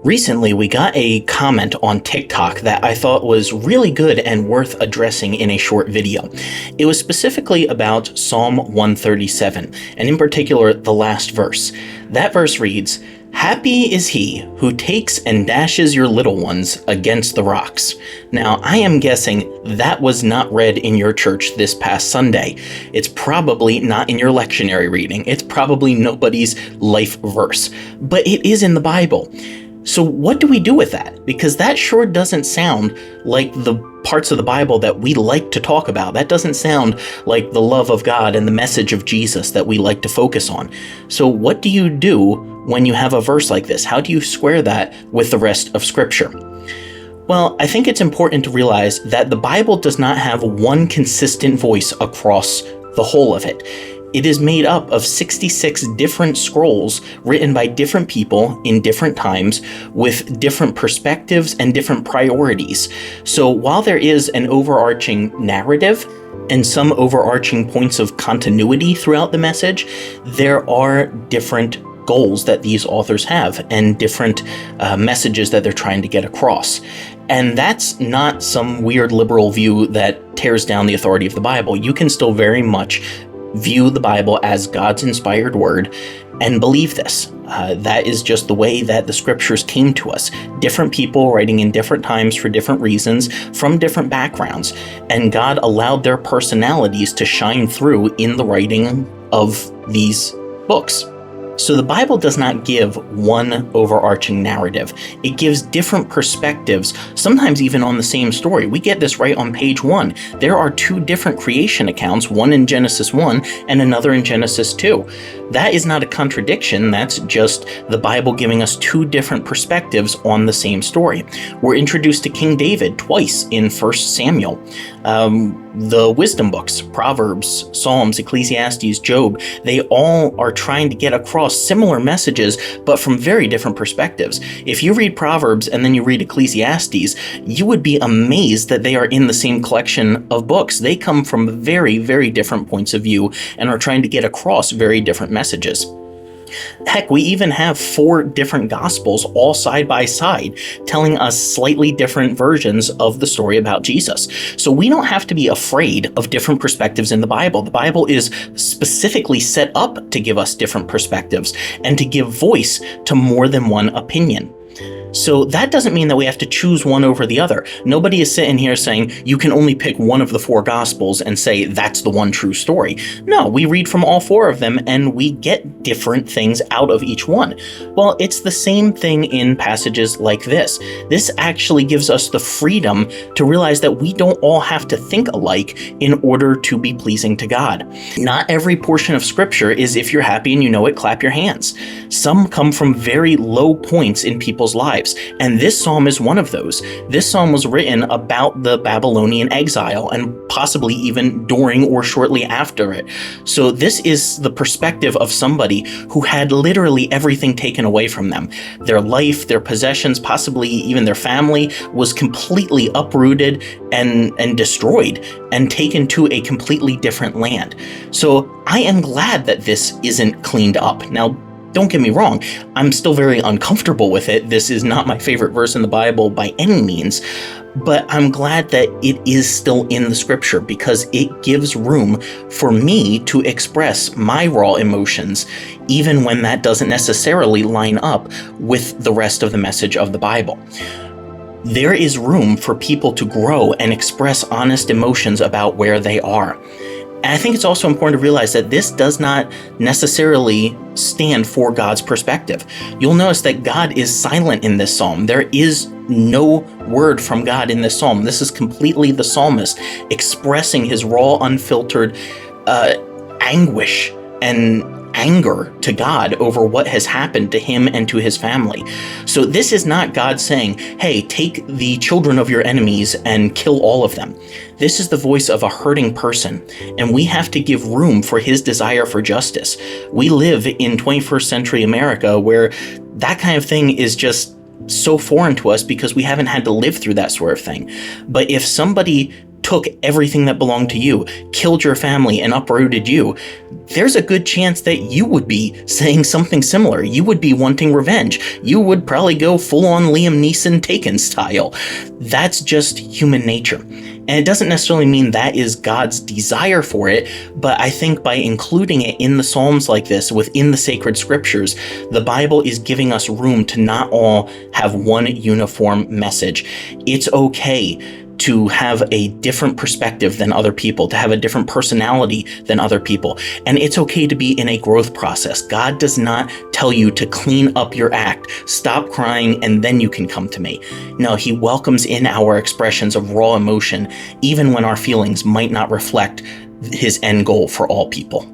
Recently, we got a comment on TikTok that I thought was really good and worth addressing in a short video. It was specifically about Psalm 137, and in particular, the last verse. That verse reads, "Happy is he who takes and dashes your little ones against the rocks." Now, I am guessing that was not read in your church this past Sunday. It's probably not in your lectionary reading. It's probably nobody's life verse, but it is in the Bible. So what do we do with that? Because that sure doesn't sound like the parts of the Bible that we like to talk about. That doesn't sound like the love of God and the message of Jesus that we like to focus on. So what do you do when you have a verse like this? How do you square that with the rest of Scripture? Well, I think it's important to realize that the Bible does not have one consistent voice across the whole of it. It is made up of 66 different scrolls written by different people in different times with different perspectives and different priorities. So while there is an overarching narrative and some overarching points of continuity throughout the message, there are different goals that these authors have and different messages that they're trying to get across. And that's not some weird liberal view that tears down the authority of the Bible. You can still very much view the Bible as God's inspired word and believe this. That is just the way that the scriptures came to us. Different people writing in different times for different reasons from different backgrounds. And God allowed their personalities to shine through in the writing of these books. So the Bible does not give one overarching narrative. It gives different perspectives, sometimes even on the same story. We get this right on page 1. There are 2 different creation accounts, one in Genesis 1 and another in Genesis 2. That is not a contradiction. That's just the Bible giving us 2 different perspectives on the same story. We're introduced to King David twice in 1 Samuel. The wisdom books, Proverbs, Psalms, Ecclesiastes, Job, they all are trying to get across similar messages, but from very different perspectives. If you read Proverbs and then you read Ecclesiastes, you would be amazed that they are in the same collection of books. They come from very, very different points of view and are trying to get across very different messages. Heck, we even have 4 different gospels all side by side telling us slightly different versions of the story about Jesus. So we don't have to be afraid of different perspectives in the Bible. The Bible is specifically set up to give us different perspectives and to give voice to more than one opinion. So that doesn't mean that we have to choose one over the other. Nobody is sitting here saying you can only pick one of the 4 Gospels and say that's the one true story. No, we read from all 4 of them and we get different things out of each one. Well, it's the same thing in passages like this. This actually gives us the freedom to realize that we don't all have to think alike in order to be pleasing to God. Not every portion of Scripture is if you're happy and you know it, clap your hands. Some come from very low points in people's lives. And this psalm is one of those. This psalm was written about the Babylonian exile and possibly even during or shortly after it. So this is the perspective of somebody who had literally everything taken away from them. Their life, their possessions, possibly even their family was completely uprooted and destroyed and taken to a completely different land. So I am glad that this isn't cleaned up. Now, don't get me wrong, I'm still very uncomfortable with it. This is not my favorite verse in the Bible by any means, but I'm glad that it is still in the Scripture because it gives room for me to express my raw emotions, even when that doesn't necessarily line up with the rest of the message of the Bible. There is room for people to grow and express honest emotions about where they are. And I think it's also important to realize that this does not necessarily stand for God's perspective. You'll notice that God is silent in this psalm. There is no word from God in this psalm. This is completely the psalmist expressing his raw, unfiltered anguish and anger to God over what has happened to him and to his family. So this is not God saying, hey, take the children of your enemies and kill all of them. This is the voice of a hurting person, and we have to give room for his desire for justice. We live in 21st century America where that kind of thing is just so foreign to us because we haven't had to live through that sort of thing. But if somebody took everything that belonged to you, killed your family, and uprooted you, there's a good chance that you would be saying something similar. You would be wanting revenge. You would probably go full-on Liam Neeson Taken style. That's just human nature. And it doesn't necessarily mean that is God's desire for it, but I think by including it in the Psalms like this, within the sacred scriptures, the Bible is giving us room to not all have one uniform message. It's okay to have a different perspective than other people, to have a different personality than other people. And it's okay to be in a growth process. God does not tell you to clean up your act, stop crying, and then you can come to me. No, he welcomes in our expressions of raw emotion, even when our feelings might not reflect his end goal for all people.